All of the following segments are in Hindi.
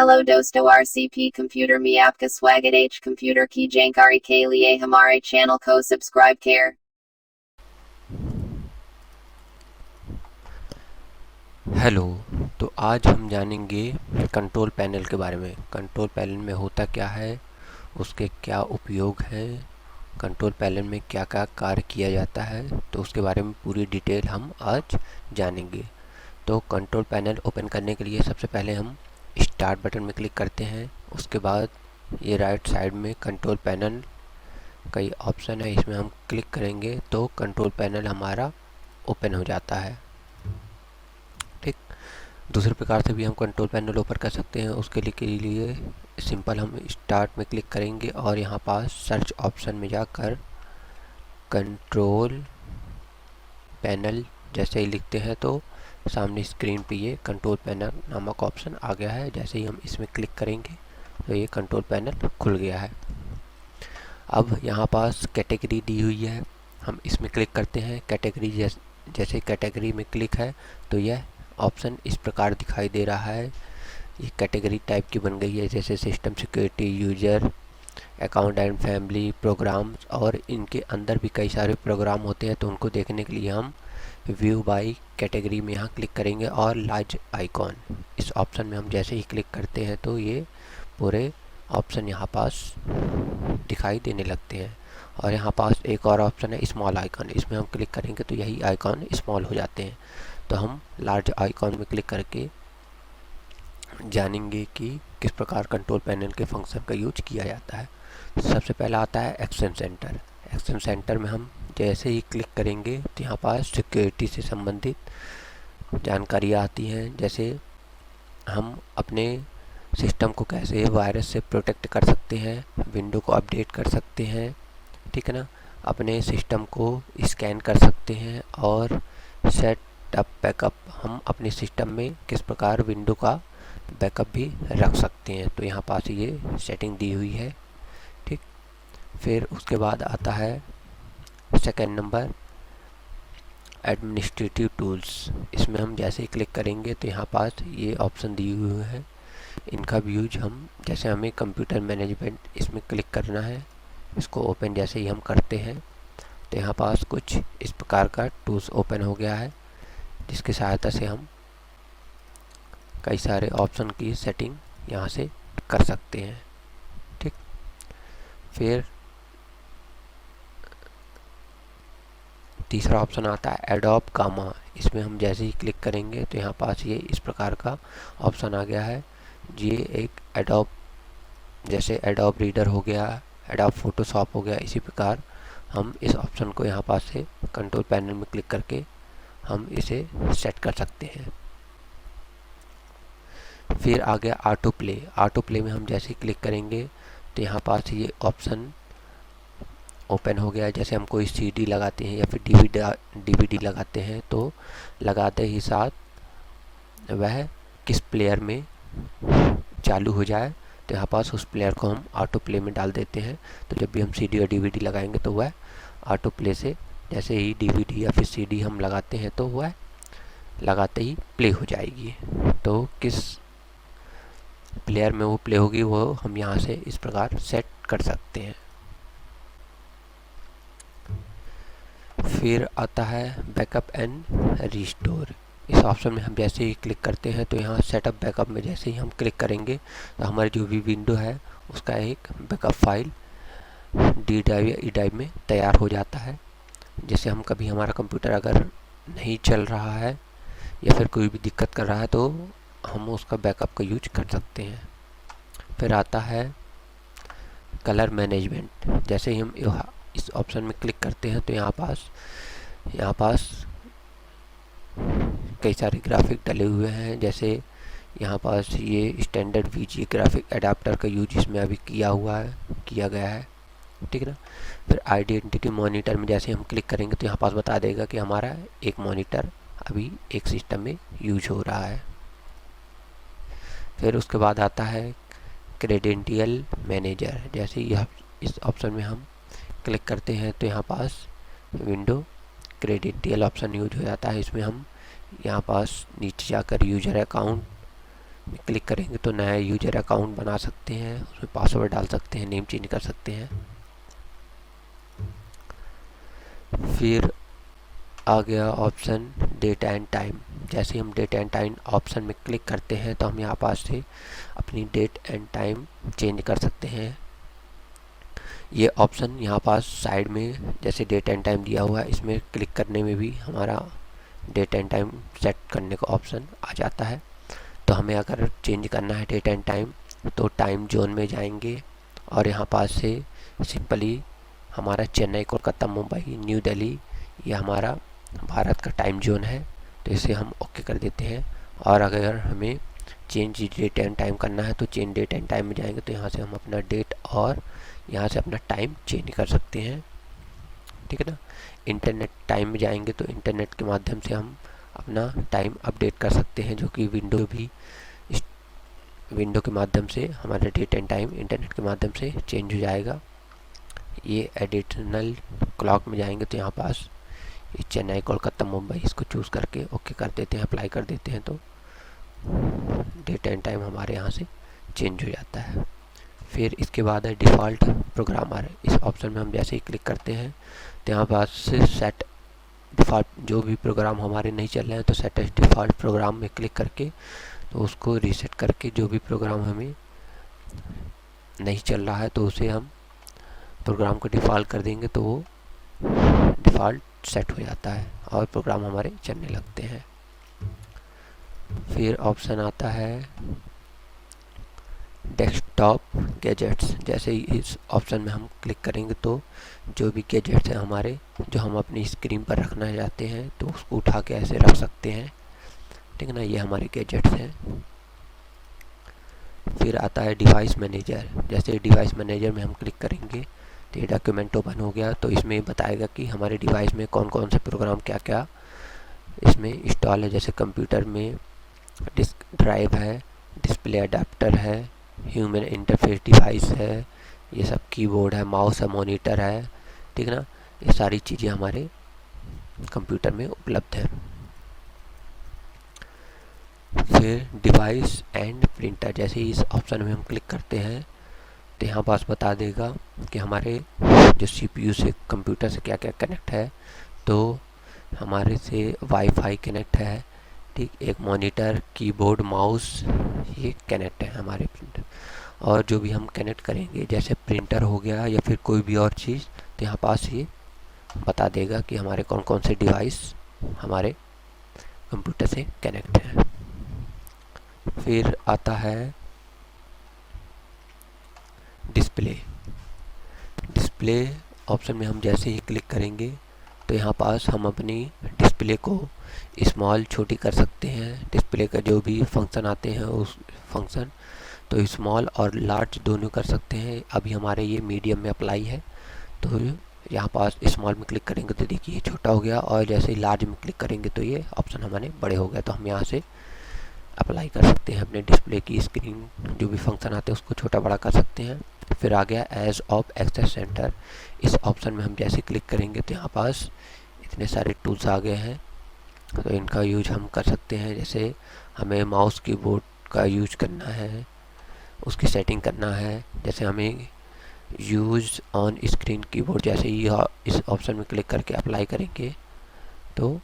हेलो दोस्तों आरसीपी कंप्यूटर में आपका स्वागत है। कंप्यूटर की जानकारी के लिए हमारे चैनल को सब्सक्राइब करें। हेलो। तो आज हम जानेंगे कंट्रोल पैनल के बारे में। कंट्रोल पैनल में होता क्या है, उसके क्या उपयोग हैं, कंट्रोल पैनल में क्या क्या कार्य किया जाता है, तो उसके बारे में पूरी डिटेल हम आज जानेंगे। तो कंट्रोल पैनल ओपन करने के लिए सबसे पहले हम स्टार्ट बटन में क्लिक करते हैं। उसके बाद ये राइट साइड में कंट्रोल पैनल कई ऑप्शन है, इसमें हम क्लिक करेंगे तो कंट्रोल पैनल हमारा ओपन हो जाता है। ठीक। दूसरे प्रकार से भी हम कंट्रोल पैनल ओपन कर सकते हैं। उसके लिए सिंपल हम स्टार्ट में क्लिक करेंगे और यहाँ पास सर्च ऑप्शन में जाकर कंट्रोल पैनल जैसे ही लिखते हैं तो सामने स्क्रीन पे ये कंट्रोल पैनल नामक ऑप्शन आ गया है। जैसे ही हम इसमें क्लिक करेंगे तो ये कंट्रोल पैनल खुल गया है। अब यहाँ पास कैटेगरी दी हुई है, हम इसमें क्लिक करते हैं। कैटेगरी जैसे कैटेगरी में क्लिक है तो यह ऑप्शन इस प्रकार दिखाई दे रहा है। ये कैटेगरी टाइप की बन गई है, जैसे system security, user, account and family, programs, और इनके अंदर भी कई सारे प्रोग्राम होते हैं। तो उनको देखने के लिए हम व्यू बाय कैटेगरी में यहाँ क्लिक करेंगे और लार्ज आइकॉन इस ऑप्शन में हम जैसे ही क्लिक करते हैं तो ये पूरे ऑप्शन यहाँ पास दिखाई देने लगते हैं। और यहाँ पास एक और ऑप्शन है स्मॉल आइकॉन, इसमें हम क्लिक करेंगे तो यही आइकॉन स्मॉल हो जाते हैं। तो हम लार्ज आइकॉन में क्लिक करके जानेंगे कि किस प्रकार कंट्रोल पैनल के फंक्शन का यूज किया जाता है। सबसे पहला आता है एक्शन सेंटर। एक्शन सेंटर में हम जैसे ही क्लिक करेंगे तो यहाँ पास सिक्योरिटी से संबंधित जानकारी आती हैं, जैसे हम अपने सिस्टम को कैसे वायरस से प्रोटेक्ट कर सकते हैं, विंडो को अपडेट कर सकते हैं, ठीक है ना, अपने सिस्टम को स्कैन कर सकते हैं, और सेट अप बैकअप हम अपने सिस्टम में किस प्रकार विंडो का बैकअप भी रख सकते हैं। तो यहाँ पास ये सेटिंग दी हुई है। ठीक। फिर उसके बाद आता है सेकंड नंबर एडमिनिस्ट्रेटिव टूल्स। इसमें हम जैसे ही क्लिक करेंगे तो यहाँ पास ये ऑप्शन दिए हुए हैं। इनका भी यूज हम जैसे हमें कंप्यूटर मैनेजमेंट इसमें क्लिक करना है, इसको ओपन जैसे ही हम करते हैं तो यहाँ पास कुछ इस प्रकार का टूल्स ओपन हो गया है, जिसकी सहायता से हम कई सारे ऑप्शन की सेटिंग यहाँ से कर सकते हैं। ठीक। फिर तीसरा ऑप्शन आता है एडोब गामा। इसमें हम जैसे ही क्लिक करेंगे तो यहाँ पास ये इस प्रकार का ऑप्शन आ गया है। ये एक एडोब, जैसे एडोब रीडर हो गया, एडोब फोटोशॉप हो गया, इसी प्रकार हम इस ऑप्शन को यहाँ पास से कंट्रोल पैनल में क्लिक करके हम इसे सेट कर सकते हैं। फिर आ गया ऑटो प्ले। ऑटो प्ले में हम जैसे ही क्लिक करेंगे तो यहाँ पास ये ऑप्शन ओपन हो गया है। जैसे हम कोई सीडी लगाते हैं या फिर डीवीडी लगाते हैं तो लगाते ही साथ वह किस प्लेयर में चालू हो जाए, तो यहाँ पास उस प्लेयर को हम ऑटो प्ले में डाल देते हैं। तो जब भी हम सीडी या डीवीडी लगाएंगे तो वह ऑटो प्ले से, जैसे ही डीवीडी या फिर सीडी हम लगाते हैं तो वह लगाते ही प्ले हो जाएगी। तो किस प्लेयर में वो प्ले होगी वो हम यहाँ से इस प्रकार सेट कर सकते हैं। फिर आता है बैकअप एंड रिस्टोर। इस ऑप्शन में हम जैसे ही क्लिक करते हैं तो यहाँ सेटअप बैकअप में जैसे ही हम क्लिक करेंगे तो हमारी जो भी विंडो है उसका एक बैकअप फाइल डी ड्राइव या ई ड्राइव में तैयार हो जाता है। जैसे हम कभी हमारा कंप्यूटर अगर नहीं चल रहा है या फिर कोई भी दिक्कत कर रहा है तो हम उसका बैकअप का यूज कर सकते हैं। फिर आता है कलर मैनेजमेंट। जैसे ही हम इस ऑप्शन में क्लिक करते हैं तो यहाँ पास कई सारे ग्राफिक डले हुए हैं। जैसे यहाँ पास ये स्टैंडर्ड वीजीए ग्राफिक एडाप्टर का यूज इसमें अभी किया गया है। ठीक है ना। फिर आइडेंटिटी मॉनिटर में जैसे हम क्लिक करेंगे तो यहाँ पास बता देगा कि हमारा एक मॉनिटर अभी एक सिस्टम में यूज हो रहा है। फिर उसके बाद आता है क्रेडेंशियल मैनेजर। जैसे ही इस ऑप्शन में हम क्लिक करते हैं तो यहाँ पास विंडो क्रेडेंशियल ऑप्शन यूज हो जाता है। इसमें हम यहाँ पास नीचे जाकर यूजर अकाउंट में क्लिक करेंगे तो नया यूजर अकाउंट बना सकते हैं, उसमें पासवर्ड डाल सकते हैं, नेम चेंज कर सकते हैं। फिर आ गया ऑप्शन डेट एंड टाइम। जैसे हम डेट एंड टाइम ऑप्शन में क्लिक करते हैं तो हम यहाँ पास से अपनी डेट एंड टाइम चेंज कर सकते हैं। ये ऑप्शन यहाँ पास साइड में जैसे डेट एंड टाइम दिया हुआ है, इसमें क्लिक करने में भी हमारा डेट एंड टाइम सेट करने का ऑप्शन आ जाता है। तो हमें अगर चेंज करना है डेट एंड टाइम तो टाइम जोन में जाएंगे और यहाँ पास से सिंपली हमारा चेन्नई, कोलकाता, मुंबई, न्यू दिल्ली ये हमारा भारत का टाइम जोन है, तो इसे हम ओके कर देते हैं। और अगर हमें चेंज डेट एंड टाइम करना है तो चेंज डेट एंड टाइम में जाएंगे तो यहाँ से हम अपना डेट और यहाँ से अपना टाइम चेंज कर सकते हैं, ठीक है ना। इंटरनेट टाइम में जाएंगे तो इंटरनेट के माध्यम से हम अपना टाइम अपडेट कर सकते हैं, जो कि विंडो के माध्यम से हमारा डेट एंड टाइम इंटरनेट के माध्यम से चेंज हो जाएगा। ये एडिशनल क्लॉक में जाएंगे तो यहाँ पास ये चेन्नई, कोलकाता, मुंबई इसको चूज़ करके ओके कर देते हैं, अप्लाई कर देते हैं तो डेट एंड टाइम हमारे यहाँ से चेंज हो जाता है। फिर इसके बाद है डिफ़ॉल्ट प्रोग्रामर। इस ऑप्शन में हम जैसे ही क्लिक करते हैं तो यहाँ पास से सेट डिफ़ॉल्ट, जो भी प्रोग्राम हमारे नहीं चल रहे हैं तो सेट एज डिफ़ॉल्ट प्रोग्राम में क्लिक करके तो उसको रीसेट करके जो भी प्रोग्राम हमें नहीं चल रहा है तो उसे हम प्रोग्राम को डिफ़ॉल्ट कर देंगे तो वो डिफ़ॉल्ट सेट हो जाता है और प्रोग्राम हमारे चलने लगते हैं। फिर ऑप्शन आता है डेस्कटॉप गैजेट्स। जैसे ही इस ऑप्शन में हम क्लिक करेंगे तो जो भी गैजेट्स हैं हमारे, जो हम अपनी स्क्रीन पर रखना चाहते हैं तो उसको उठा के ऐसे रख सकते हैं, ठीक है ना। ये हमारे गैजेट्स हैं। फिर आता है डिवाइस मैनेजर। जैसे डिवाइस मैनेजर में हम क्लिक करेंगे तो ये डॉक्यूमेंट ओपन हो गया, तो इसमें बताएगा कि हमारे डिवाइस में कौन कौन से प्रोग्राम क्या क्या इसमें इंस्टॉल है। जैसे कंप्यूटर में डिस्क ड्राइव है, डिस्प्ले अडाप्टर है, ह्यूमन इंटरफेस डिवाइस है, ये सब कीबोर्ड है, माउस है, मॉनिटर है, ठीक है ना। ये सारी चीज़ें हमारे कंप्यूटर में उपलब्ध है। फिर डिवाइस एंड प्रिंटर। जैसे ही इस ऑप्शन में हम क्लिक करते हैं तो यहाँ पास बता देगा कि हमारे जो सीपीयू से कंप्यूटर से क्या क्या कनेक्ट है। तो हमारे से वाईफाई कनेक्ट है, ठीक, एक मॉनिटर, कीबोर्ड, माउस ये कनेक्ट है हमारे प्रिंटर। और जो भी हम कनेक्ट करेंगे जैसे प्रिंटर हो गया या फिर कोई भी और चीज़, तो यहाँ पास ये बता देगा कि हमारे कौन कौन से डिवाइस हमारे कंप्यूटर से कनेक्ट है। फिर आता है डिस्प्ले। डिस्प्ले ऑप्शन में हम जैसे ही क्लिक करेंगे तो यहाँ पास हम अपनी डिस्प्ले को स्मॉल, छोटी कर सकते हैं। डिस्प्ले का जो भी फंक्शन आते हैं उस फंक्शन तो स्मॉल और लार्ज दोनों कर सकते हैं। अभी हमारे ये मीडियम में अप्लाई है, तो यहाँ पास स्मॉल में क्लिक करेंगे तो देखिए छोटा हो गया, और जैसे ही लार्ज में क्लिक करेंगे तो ये ऑप्शन हमारे बड़े हो गए। तो हम यहाँ से अप्लाई कर सकते हैं अपने डिस्प्ले की स्क्रीन, जो भी फंक्शन आते हैं उसको छोटा बड़ा कर सकते हैं। फिर आ गया एज ऑफ एक्सेस सेंटर। इस ऑप्शन में हम जैसे क्लिक करेंगे तो यहाँ पास इतने सारे टूल्स आ गए हैं, तो इनका यूज हम कर सकते हैं। जैसे हमें माउस कीबोर्ड का यूज करना है, उसकी सेटिंग करना है। जैसे हमें यूज ऑन स्क्रीन कीबोर्ड, जैसे ही इस ऑप्शन में क्लिक करके अप्लाई करेंगे तो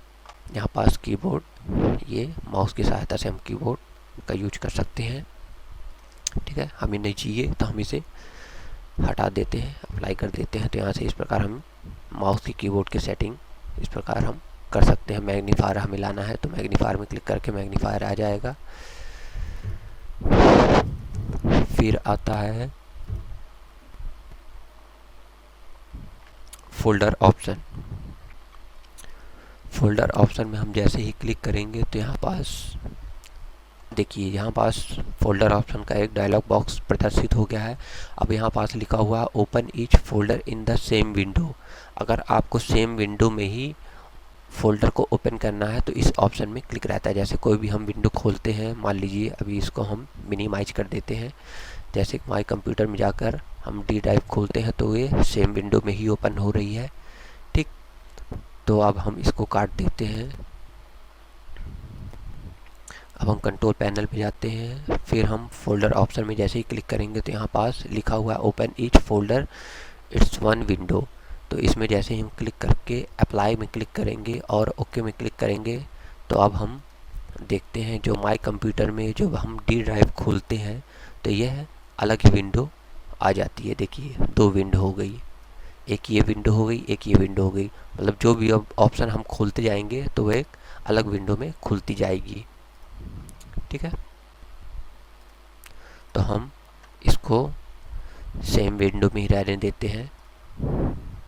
यहाँ पास कीबोर्ड, ये माउस की सहायता से हम कीबोर्ड का यूज कर सकते हैं, ठीक है। हमें नहीं चाहिए तो हम इसे हटा देते हैं, अप्लाई कर देते हैं। तो यहाँ से इस प्रकार हम माउस की कीबोर्ड की सेटिंग इस प्रकार हम कर सकते हैं। मैग्नीफायर हमें लाना है तो मैग्नीफायर में क्लिक करके मैग्नीफायर आ जाएगा। फिर आता है फोल्डर ऑप्शन। फोल्डर ऑप्शन में हम जैसे ही क्लिक करेंगे तो यहाँ पास देखिए, यहाँ पास फोल्डर ऑप्शन का एक डायलॉग बॉक्स प्रदर्शित हो गया है। अब यहाँ पास लिखा हुआ open each folder in the same window. अगर आपको सेम विंडो में ही फोल्डर को ओपन करना है तो इस ऑप्शन में क्लिक रहता है। जैसे कोई भी हम विंडो खोलते हैं, मान लीजिए अभी इसको हम मिनिमाइज कर देते हैं। जैसे माई कंप्यूटर में जाकर हम डी ड्राइव खोलते हैं तो ये सेम विंडो में ही ओपन हो रही है, ठीक। तो अब हम इसको काट देते हैं। अब हम कंट्रोल पैनल पे जाते हैं, फिर हम फोल्डर ऑप्शन में जैसे ही क्लिक करेंगे तो यहाँ पास लिखा हुआ है open each folder it's one window. तो इसमें जैसे ही हम क्लिक करके अप्लाई में क्लिक करेंगे और ओके में क्लिक करेंगे तो अब हम देखते हैं जो माई कंप्यूटर में जो हम डी ड्राइव खोलते हैं तो यह अलग ही विंडो आ जाती है। देखिए 2 विंडो हो गई, एक ये विंडो हो गई, एक ये विंडो हो गई। मतलब जो भी अब ऑप्शन हम खोलते जाएंगे तो वह एक अलग विंडो में खुलती जाएगी। ठीक है, तो हम इसको सेम विंडो में ही रहने देते हैं।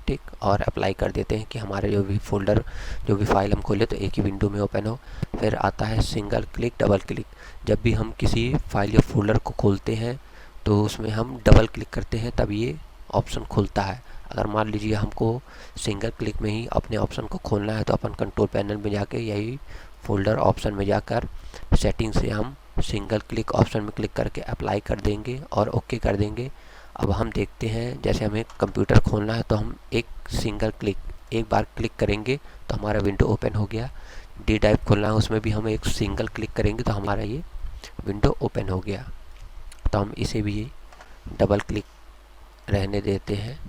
ठीक, और अप्लाई कर देते हैं कि हमारे जो भी फोल्डर जो भी फाइल हम खोले तो एक ही विंडो में ओपन हो। फिर आता है सिंगल क्लिक डबल क्लिक। जब भी हम किसी फाइल या फोल्डर को खोलते हैं तो उसमें हम डबल क्लिक करते हैं तब ये ऑप्शन खुलता है। अगर मान लीजिए हमको सिंगल क्लिक में ही अपने ऑप्शन को खोलना है तो अपन कंट्रोल पैनल में जाके यही फोल्डर ऑप्शन में जाकर सेटिंग से हम सिंगल क्लिक ऑप्शन में क्लिक करके अप्लाई कर देंगे और ओके कर देंगे। अब हम देखते हैं जैसे हमें कंप्यूटर खोलना है तो हम एक सिंगल क्लिक एक बार क्लिक करेंगे तो हमारा विंडो ओपन हो गया। डी ड्राइव खोलना है उसमें भी हम एक सिंगल क्लिक करेंगे तो हमारा ये विंडो ओपन हो गया। तो हम इसे भी डबल क्लिक रहने देते हैं।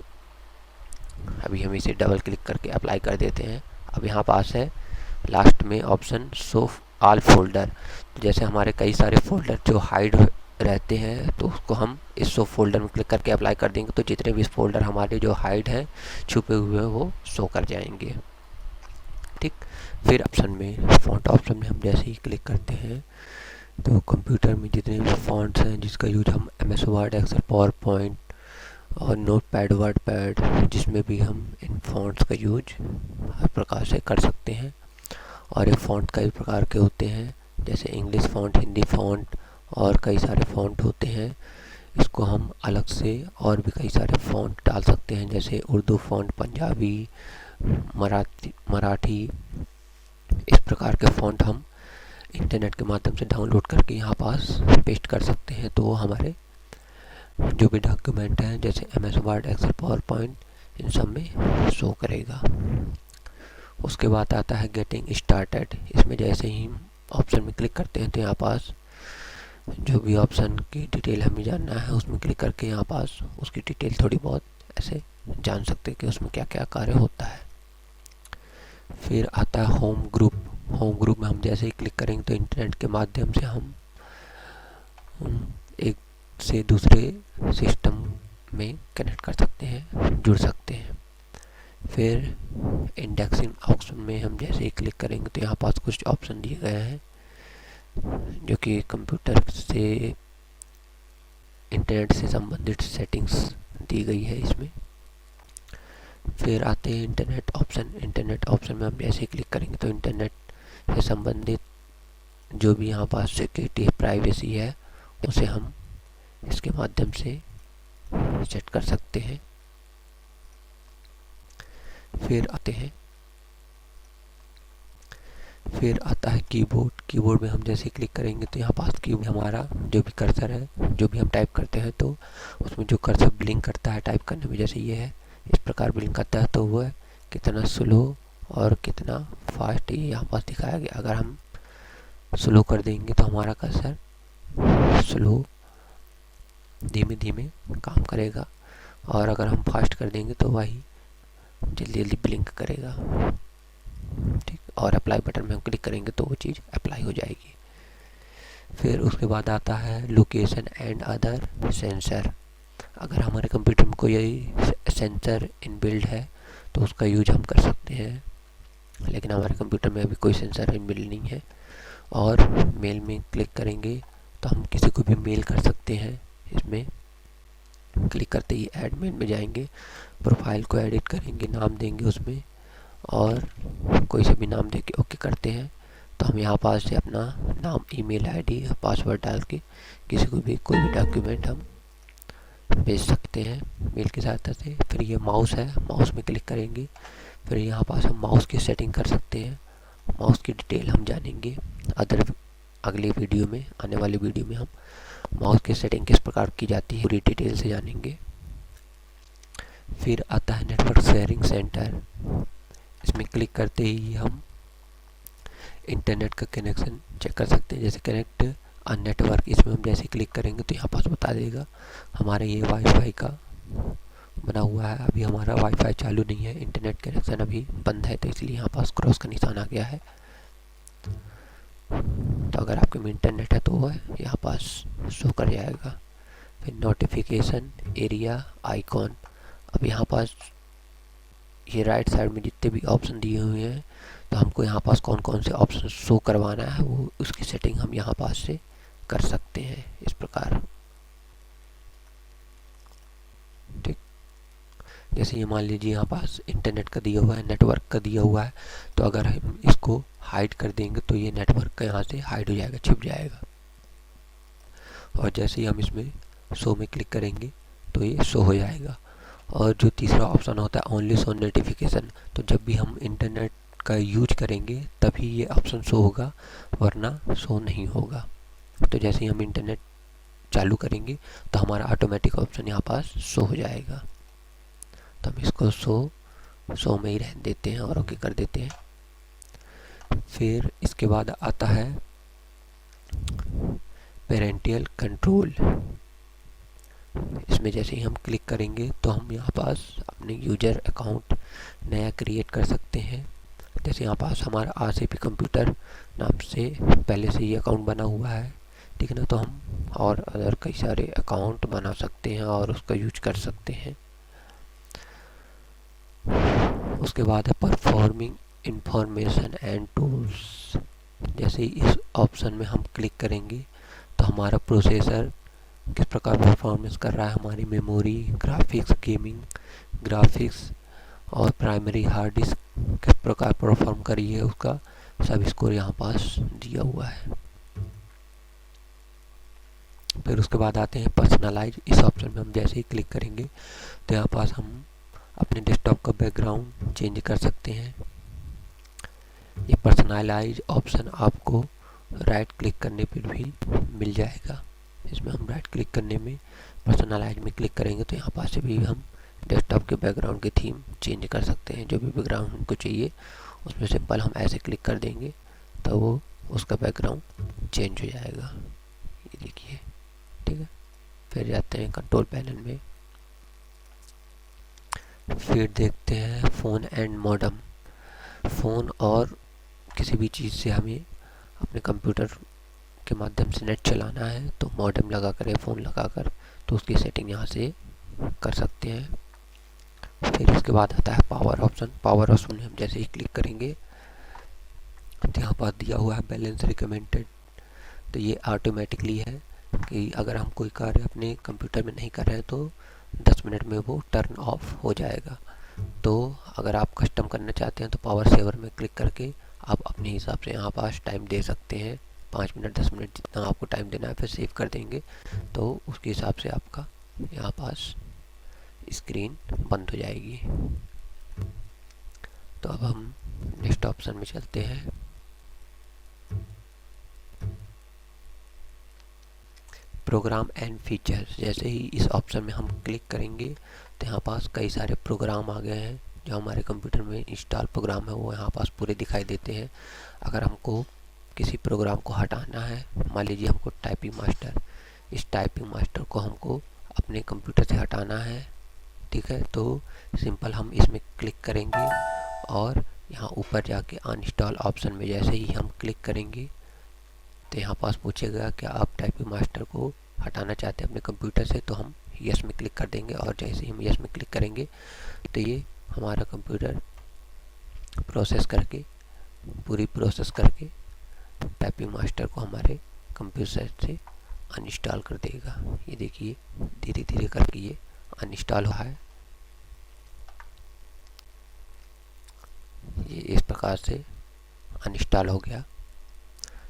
अभी हम इसे डबल क्लिक करके अप्लाई कर देते हैं। अब यहाँ पास है लास्ट में ऑप्शन शो ऑल फोल्डर। जैसे हमारे कई सारे फोल्डर जो हाइड रहते हैं तो उसको हम इस शो फोल्डर में क्लिक करके अप्लाई कर देंगे तो जितने भी फोल्डर हमारे जो हाइड हैं छुपे हुए हैं वो शो कर जाएंगे। ठीक, फिर ऑप्शन में फॉन्ट ऑप्शन में हम जैसे ही क्लिक करते हैं तो कंप्यूटर में जितने भी फॉन्ट्स हैं जिसका यूज हम MS Word, Excel, PowerPoint और नोट पैड, वर्ड पैड जिसमें भी हम इन फॉन्ट्स का यूज हर प्रकार से कर सकते हैं। और ये फॉन्ट कई प्रकार के होते हैं जैसे इंग्लिश फॉन्ट, हिंदी फॉन्ट और कई सारे फॉन्ट होते हैं। इसको हम अलग से और भी कई सारे फॉन्ट डाल सकते हैं जैसे उर्दू फॉन्ट, पंजाबी, मराठी। इस प्रकार के फॉन्ट हम इंटरनेट के माध्यम से डाउनलोड करके यहाँ पास पेस्ट कर सकते हैं तो वो हमारे जो भी डॉक्यूमेंट हैं जैसे MS Word, Excel, PowerPoint इन सब में शो करेगा। उसके बाद आता है गेटिंग स्टार्टेड। इसमें जैसे ही ऑप्शन में क्लिक करते हैं तो यहाँ पास जो भी ऑप्शन की डिटेल हमें जानना है उसमें क्लिक करके यहाँ पास उसकी डिटेल थोड़ी बहुत ऐसे जान सकते हैं कि उसमें क्या क्या कार्य होता है। फिर आता है होम ग्रुप। होम ग्रुप में हम जैसे ही क्लिक करेंगे तो इंटरनेट के माध्यम से हम एक से दूसरे सिस्टम में कनेक्ट कर सकते हैं, जुड़ सकते हैं। फिर इंडेक्सिंग ऑप्शन में हम जैसे ही क्लिक करेंगे तो यहाँ पास कुछ ऑप्शन दिए गए हैं जो कि कंप्यूटर से इंटरनेट से संबंधित सेटिंग्स दी गई है इसमें। फिर आते हैं इंटरनेट ऑप्शन। इंटरनेट ऑप्शन में हम जैसे ही क्लिक करेंगे तो इंटरनेट से संबंधित जो भी यहाँ पास सिक्योरिटी प्राइवेसी है उसे हम इसके माध्यम से सेट कर सकते हैं। फिर आता है कीबोर्ड। कीबोर्ड में हम जैसे क्लिक करेंगे तो यहाँ पास कीबोर्ड हमारा जो भी कर्सर है, जो भी हम टाइप करते हैं तो उसमें जो कर्सर ब्लिंक करता है टाइप करने में, जैसे ये है इस प्रकार ब्लिंक करता है तो वह कितना स्लो और कितना फास्ट ये यहाँ पास दिखाया गया। अगर हम स्लो कर देंगे तो हमारा कर्सर स्लो धीमे धीमे काम करेगा और अगर हम फास्ट कर देंगे तो वही जल्दी जल्दी ब्लिंक करेगा। ठीक, और अप्लाई बटन में हम क्लिक करेंगे तो वो चीज़ अप्लाई हो जाएगी। फिर उसके बाद आता है लोकेशन एंड अदर सेंसर। अगर हमारे कंप्यूटर में कोई सेंसर इनबिल्ड है तो उसका यूज हम कर सकते हैं, लेकिन हमारे कंप्यूटर में अभी कोई सेंसर इनबिल्ड नहीं है। और मेल में क्लिक करेंगे तो हम किसी को भी मेल कर सकते हैं। इसमें क्लिक करते ही ऐड मेल में जाएंगे, प्रोफाइल को एडिट करेंगे, नाम देंगे उसमें और कोई से भी नाम देके ओके करते हैं तो हम यहाँ पास से अपना नाम, ईमेल आईडी, पासवर्ड डाल के किसी को भी कोई भी डॉक्यूमेंट हम भेज सकते हैं मेल की सहायता से। फिर ये माउस है, माउस में क्लिक करेंगे, फिर यहाँ पास हम माउस की सेटिंग कर सकते हैं। माउस की डिटेल हम जानेंगे अगले वीडियो में, आने वाली वीडियो में हम माउस की सेटिंग किस प्रकार की जाती है पूरी डिटेल से जानेंगे। फिर आता है नेटवर्क शेयरिंग सेंटर। इसमें क्लिक करते ही हम इंटरनेट का कनेक्शन चेक कर सकते हैं। जैसे कनेक्ट अ नेटवर्क, इसमें हम जैसे क्लिक करेंगे तो यहाँ पास बता देगा हमारा ये वाईफाई का बना हुआ है। अभी हमारा वाईफाई चालू नहीं है, इंटरनेट कनेक्शन अभी बंद है, तो इसलिए यहाँ पास क्रॉस का निशान आ गया है। तो अगर आपके में इंटरनेट है तो वह यहाँ पास शो कर जाएगा। फिर नोटिफिकेशन एरिया आइकॉन, अब यहाँ पास ये राइट साइड में जितने भी ऑप्शन दिए हुए हैं, तो हमको यहाँ पास कौन कौन से ऑप्शन शो करवाना है वो उसकी सेटिंग हम यहाँ पास से कर सकते हैं इस प्रकार। ठीक, जैसे ये मान लीजिए यहाँ पास इंटरनेट का दिया हुआ है, नेटवर्क का दिया हुआ है, तो अगर हम इसको हाइड कर देंगे तो ये नेटवर्क का यहाँ से हाइड हो जाएगा, छिप जाएगा। और जैसे ही हम इसमें शो में क्लिक करेंगे तो ये शो हो जाएगा। और जो तीसरा ऑप्शन होता है ओनली शो नोटिफिकेशन, तो जब भी हम इंटरनेट का यूज करेंगे तभी ये ऑप्शन शो होगा, वरना शो नहीं होगा। तो जैसे ही हम इंटरनेट चालू करेंगे तो हमारा ऑटोमेटिक ऑप्शन यहाँ पास शो हो जाएगा। तो हम इसको शो में ही रहने देते हैं और ओके कर देते हैं। फिर इसके बाद आता है पेरेंटियल कंट्रोल। इसमें जैसे ही हम क्लिक करेंगे तो हम यहाँ पास अपने यूजर अकाउंट नया क्रिएट कर सकते हैं। जैसे यहाँ पास हमारा आरसीपी कंप्यूटर नाम से पहले से ही अकाउंट बना हुआ है, ठीक है ना, तो हम और अदर कई सारे अकाउंट बना सकते हैं और उसका यूज कर सकते हैं। उसके बाद है परफॉर्मिंग इंफॉर्मेशन एंड टूल्स। जैसे ही इस ऑप्शन में हम क्लिक करेंगे तो हमारा प्रोसेसर किस प्रकार परफॉर्मेंस कर रहा है, हमारी मेमोरी, ग्राफिक्स, गेमिंग ग्राफिक्स और प्राइमरी हार्ड डिस्क किस प्रकार परफॉर्म करी है, उसका सब स्कोर यहाँ पास दिया हुआ है। फिर उसके बाद आते हैं पर्सनलाइज। इस ऑप्शन में हम जैसे ही क्लिक करेंगे तो यहाँ पास हम अपने डेस्कटॉप का बैकग्राउंड चेंज कर सकते हैं। ये पर्सनलाइज ऑप्शन आपको राइट क्लिक करने पर भी मिल जाएगा। इसमें हम राइट क्लिक करने में पर्सनलाइज में क्लिक करेंगे तो यहाँ पास से भी हम डेस्कटॉप के बैकग्राउंड की थीम चेंज कर सकते हैं। जो भी बैकग्राउंड हमको चाहिए उसमें सिंपल हम ऐसे क्लिक कर देंगे तो वो उसका बैकग्राउंड चेंज हो जाएगा। ये देखिए, ठीक है। फिर जाते हैं कंट्रोल पैनल में, फिर देखते हैं फ़ोन एंड मॉडेम। फ़ोन और किसी भी चीज़ से हमें अपने कंप्यूटर के माध्यम से नेट चलाना है तो मॉडेम लगा कर या फ़ोन लगा कर तो उसकी सेटिंग यहाँ से कर सकते हैं। फिर इसके बाद आता है पावर ऑप्शन। पावर ऑप्शन में हम जैसे ही क्लिक करेंगे तो यहाँ पर दिया हुआ है बैलेंस रिकमेंडेड, तो ये ऑटोमेटिकली है कि अगर हम कोई कार्य अपने कंप्यूटर में नहीं कर रहे हैं तो 10 मिनट में वो टर्न ऑफ हो जाएगा। तो अगर आप कस्टम करना चाहते हैं तो पावर सेवर में क्लिक करके आप अपने हिसाब से यहाँ पास टाइम दे सकते हैं, 5 मिनट 10 मिनट जितना आपको टाइम देना है। फिर सेव कर देंगे तो उसके हिसाब से आपका यहाँ पास स्क्रीन बंद हो जाएगी। तो अब हम नेक्स्ट ऑप्शन में चलते हैं। Program and features. जैसे ही इस ऑप्शन में हम क्लिक करेंगे तो यहाँ पास कई सारे प्रोग्राम आ गए हैं जो हमारे कंप्यूटर में इंस्टॉल प्रोग्राम है वो यहाँ पास पूरे दिखाई देते हैं। अगर हमको किसी प्रोग्राम को हटाना है, मान लीजिए हमको टाइपिंग मास्टर, इस टाइपिंग मास्टर को हमको अपने कंप्यूटर से हटाना है, ठीक है, तो सिंपल हम इसमें क्लिक करेंगे और यहाँ ऊपर जाके अनइंस्टॉल ऑप्शन में जैसे ही हम क्लिक करेंगे तो यहाँ पास पूछेगा कि आप टाइपिंग मास्टर को हटाना चाहते हैं अपने कंप्यूटर से, तो हम यस में क्लिक कर देंगे। और जैसे ही हम यस में क्लिक करेंगे तो ये हमारा कंप्यूटर प्रोसेस करके पूरी प्रोसेस करके टाइपिंग मास्टर को हमारे कंप्यूटर से अनइंस्टॉल कर देगा। ये देखिए धीरे धीरे करके ये अनइंस्टॉल हुआ है। ये इस प्रकार से अनइंस्टॉल हो गया,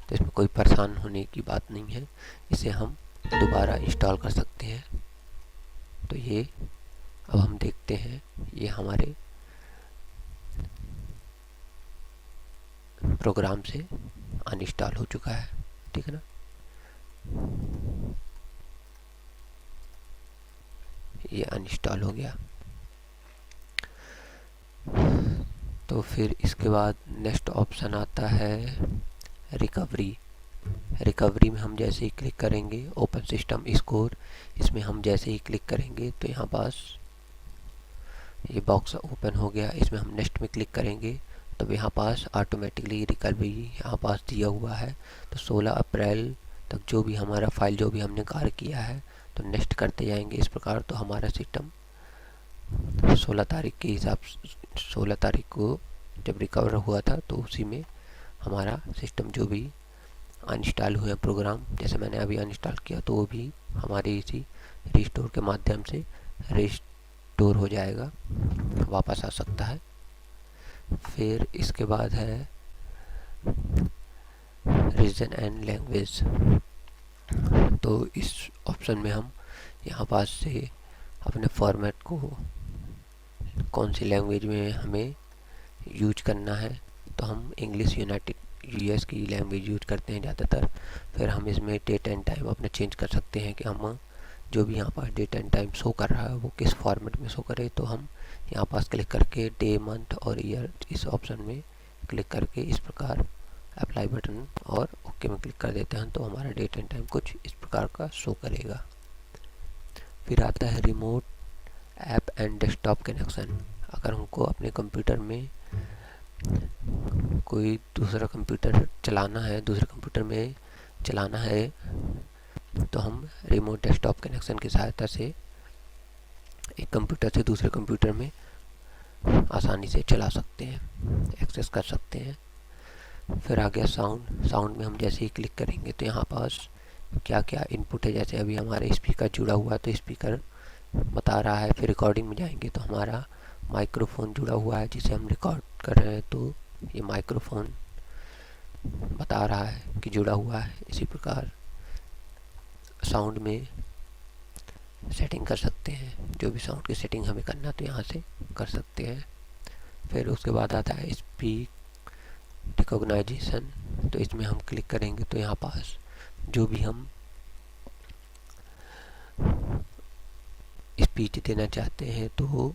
तो इसमें कोई परेशान होने की बात नहीं है, इसे हम दोबारा इंस्टॉल कर सकते हैं। तो ये अब हम देखते हैं ये हमारे प्रोग्राम से अनइंस्टॉल हो चुका है, ठीक है ना। ये अनइंस्टॉल हो गया। तो फिर इसके बाद नेक्स्ट ऑप्शन आता है रिकवरी। रिकवरी में हम जैसे ही क्लिक करेंगे, ओपन सिस्टम स्कोर, इसमें हम जैसे ही क्लिक करेंगे तो यहाँ पास ये बॉक्स ओपन हो गया। इसमें हम नेक्स्ट में क्लिक करेंगे तो यहाँ पास ऑटोमेटिकली रिकवरी यहाँ पास दिया हुआ है। तो 16 अप्रैल तक जो भी हमारा फाइल जो भी हमने कार्य किया है तो नेक्स्ट करते जाएंगे इस प्रकार। तो हमारा सिस्टम 16 तारीख के हिसाब से 16 तारीख को जब रिकवर हुआ था तो उसी में हमारा सिस्टम जो भी अनइंस्टॉल हुए प्रोग्राम, जैसे मैंने अभी अनइंस्टॉल किया, तो वो भी हमारे इसी रिस्टोर के माध्यम से रिस्टोर हो जाएगा, वापस आ सकता है। फिर इसके बाद है रीजन एंड लैंग्वेज। तो इस ऑप्शन में हम यहाँ पास से अपने फॉर्मेट को कौन सी लैंग्वेज में हमें यूज करना है, तो हम इंग्लिश यूनाइटेड यूएस की लैंग्वेज यूज करते हैं ज़्यादातर। फिर हम इसमें डेट एंड टाइम अपना चेंज कर सकते हैं कि हम जो भी यहाँ पास डेट एंड टाइम शो कर रहा है वो किस फॉर्मेट में शो करे। तो हम यहाँ पास क्लिक करके डे, मंथ और ईयर इस ऑप्शन में क्लिक करके इस प्रकार अप्लाई बटन और ओके में क्लिक कर देते हैं तो हमारा डेट एंड टाइम कुछ इस प्रकार का शो करेगा। फिर आता है remote app and desktop connection. अगर हमको अपने कंप्यूटर में कोई दूसरा कंप्यूटर चलाना है, दूसरे कंप्यूटर में चलाना है, तो हम रिमोट डेस्कटॉप कनेक्शन की सहायता से एक कंप्यूटर से दूसरे कंप्यूटर में आसानी से चला सकते हैं, एक्सेस कर सकते हैं। फिर आ गया साउंड। साउंड में हम जैसे ही क्लिक करेंगे तो यहाँ पास क्या क्या इनपुट है, जैसे अभी हमारे स्पीकर जुड़ा हुआ है तो स्पीकर बता रहा है। फिर रिकॉर्डिंग में जाएंगे तो हमारा माइक्रोफोन जुड़ा हुआ है जिसे हम रिकॉर्ड कर रहे हैं, तो ये माइक्रोफोन बता रहा है कि जुड़ा हुआ है। इसी प्रकार साउंड में सेटिंग कर सकते हैं, जो भी साउंड की सेटिंग हमें करना तो यहाँ से कर सकते हैं। फिर उसके बाद आता है स्पीक रिकॉग्नाइजेशन। तो इसमें हम क्लिक करेंगे तो यहाँ पास जो भी हम स्पीच देना चाहते हैं तो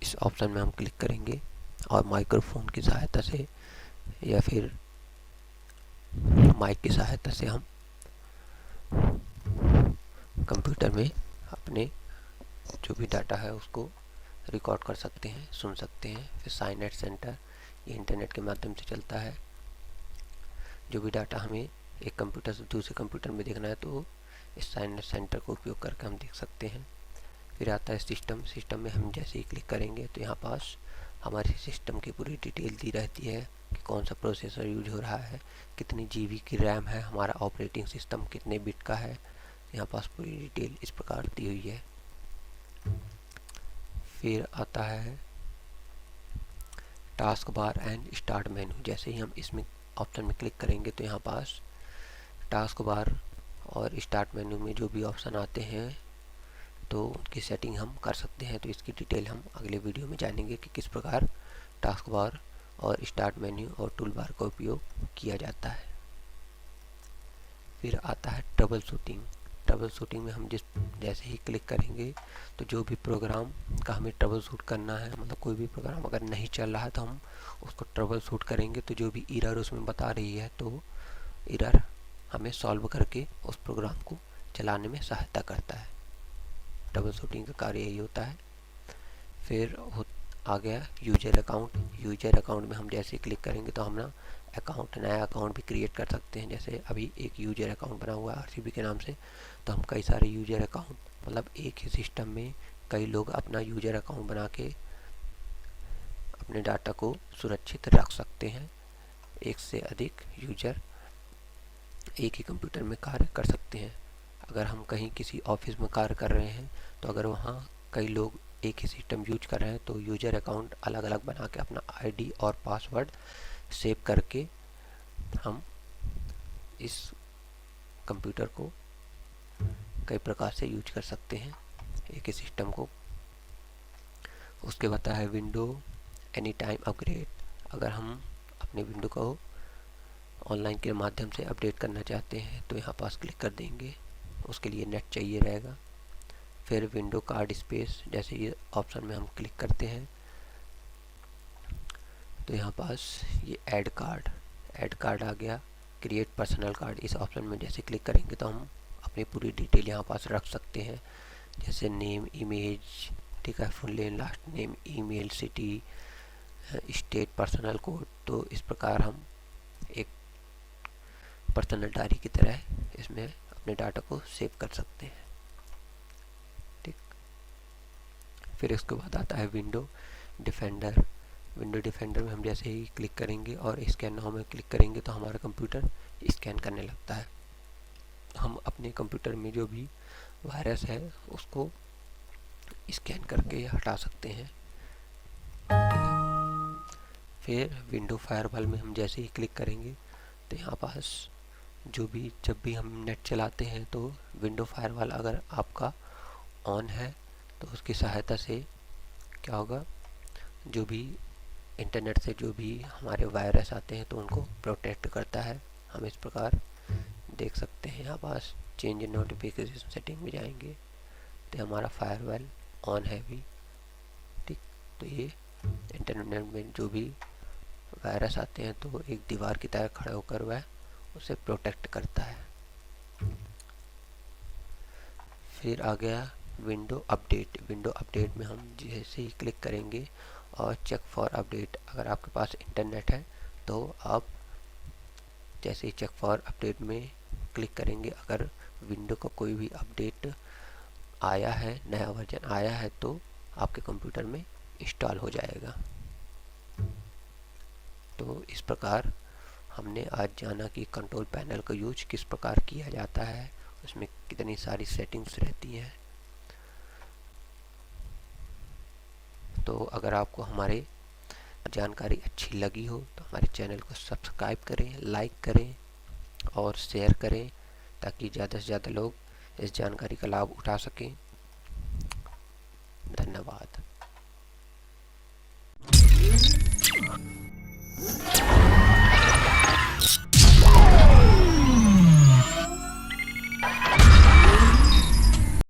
इस ऑप्शन में हम क्लिक करेंगे और माइक्रोफोन की सहायता से या फिर माइक की सहायता से हम कंप्यूटर में अपने जो भी डाटा है उसको रिकॉर्ड कर सकते हैं, सुन सकते हैं। फिर साइनेट सेंटर, ये इंटरनेट के माध्यम से चलता है। जो भी डाटा हमें एक कंप्यूटर से दूसरे कंप्यूटर में देखना है तो इस साइनेट सेंटर को उपयोग करके हम देख सकते हैं। फिर आता है सिस्टम। सिस्टम में हम जैसे ही क्लिक करेंगे तो यहाँ पास हमारे सिस्टम की पूरी डिटेल दी रहती है कि कौन सा प्रोसेसर यूज हो रहा है, कितनी जीबी की रैम है, हमारा ऑपरेटिंग सिस्टम कितने बिट का है। यहाँ पास पूरी डिटेल इस प्रकार दी हुई है। फिर आता है task bar and start menu. जैसे ही हम इसमें ऑप्शन में क्लिक करेंगे तो यहाँ पास टास्क बार और स्टार्ट मेनू में जो भी ऑप्शन आते हैं तो उनकी सेटिंग हम कर सकते हैं। तो इसकी डिटेल हम अगले वीडियो में जानेंगे कि किस प्रकार टास्क बार और स्टार्ट मेन्यू और टूल बार का उपयोग किया जाता है। फिर आता है ट्रबल शूटिंग। ट्रबल शूटिंग में हम जैसे ही क्लिक करेंगे तो जो भी प्रोग्राम का हमें ट्रबल शूट करना है, मतलब कोई भी प्रोग्राम अगर नहीं चल रहा है तो हम उसको ट्रबल शूट करेंगे। तो जो भी एरर उसमें बता रही है तो एरर हमें सॉल्व करके उस प्रोग्राम को चलाने में सहायता करता है। ट्रबल शूटिंग का कार्य यही होता है। फिर आ गया यूजर अकाउंट। यूजर अकाउंट में हम जैसे क्लिक करेंगे तो हम नया अकाउंट भी क्रिएट कर सकते हैं। जैसे अभी एक यूजर अकाउंट बना हुआ है आरसीबी के नाम से, तो हम कई सारे यूजर अकाउंट, मतलब एक ही सिस्टम में कई लोग अपना यूजर अकाउंट बना के अपने डाटा को सुरक्षित रख सकते हैं। एक से अधिक यूजर एक ही कंप्यूटर में कार्य कर सकते हैं। अगर हम कहीं किसी ऑफिस में कार्य कर रहे हैं तो अगर वहाँ कई लोग एक ही सिस्टम यूज कर रहे हैं तो यूजर अकाउंट अलग अलग बना के अपना आईडी और पासवर्ड सेव करके हम इस कंप्यूटर को कई प्रकार से यूज कर सकते हैं, एक ही सिस्टम को। उसके बाद है विंडो एनी टाइम अपग्रेड। अगर हम अपने विंडो को ऑनलाइन के माध्यम से अपडेट करना चाहते हैं तो यहाँ पास क्लिक कर देंगे, उसके लिए नेट चाहिए रहेगा। फिर विंडो कार्ड स्पेस, जैसे ये ऑप्शन में हम क्लिक करते हैं तो यहाँ पास ये ऐड कार्ड आ गया। क्रिएट पर्सनल कार्ड, इस ऑप्शन में जैसे क्लिक करेंगे तो हम अपनी पूरी डिटेल यहाँ पास रख सकते हैं, जैसे नेम, इमेज, ठीक है, full name, last name, email, city, state, personal code. तो इस प्रकार हम एक पर्सनल डायरी की तरह इसमें अपने डाटा को सेव कर सकते हैं। ठीक, फिर इसके बाद आता है विंडो डिफेंडर। विंडो डिफेंडर में हम जैसे ही क्लिक करेंगे और स्कैन नाउ में क्लिक करेंगे तो हमारा कंप्यूटर स्कैन करने लगता है। हम अपने कंप्यूटर में जो भी वायरस है उसको स्कैन करके हटा सकते हैं। फिर विंडो फायरवॉल में हम जैसे ही क्लिक करेंगे तो यहाँ पास जब भी हम नेट चलाते हैं तो विंडो फायरवॉल अगर आपका ऑन है तो उसकी सहायता से क्या होगा, जो भी इंटरनेट से जो भी हमारे वायरस आते हैं तो उनको प्रोटेक्ट करता है। हम इस प्रकार देख सकते हैं। यहाँ पास चेंज नोटिफिकेशन सेटिंग में जाएंगे तो हमारा फायरवॉल ऑन है भी। ठीक, तो ये इंटरनेट में जो भी वायरस आते हैं तो एक दीवार की तरह खड़ा होकर वह उसे प्रोटेक्ट करता है। फिर आ गया विंडो अपडेट। विंडो अपडेट में हम जैसे ही क्लिक करेंगे और चेक फॉर अपडेट, अगर आपके पास इंटरनेट है तो आप जैसे ही चेक फॉर अपडेट में क्लिक करेंगे, अगर विंडो का कोई भी अपडेट आया है, नया वर्जन आया है तो आपके कंप्यूटर में इंस्टॉल हो जाएगा। तो इस प्रकार हमने आज जाना कि कंट्रोल पैनल का यूज किस प्रकार किया जाता है, उसमें कितनी सारी सेटिंग्स रहती हैं। तो अगर आपको हमारे जानकारी अच्छी लगी हो तो हमारे चैनल को सब्सक्राइब करें, लाइक करें और शेयर करें ताकि ज़्यादा से ज़्यादा लोग इस जानकारी का लाभ उठा सकें। धन्यवाद।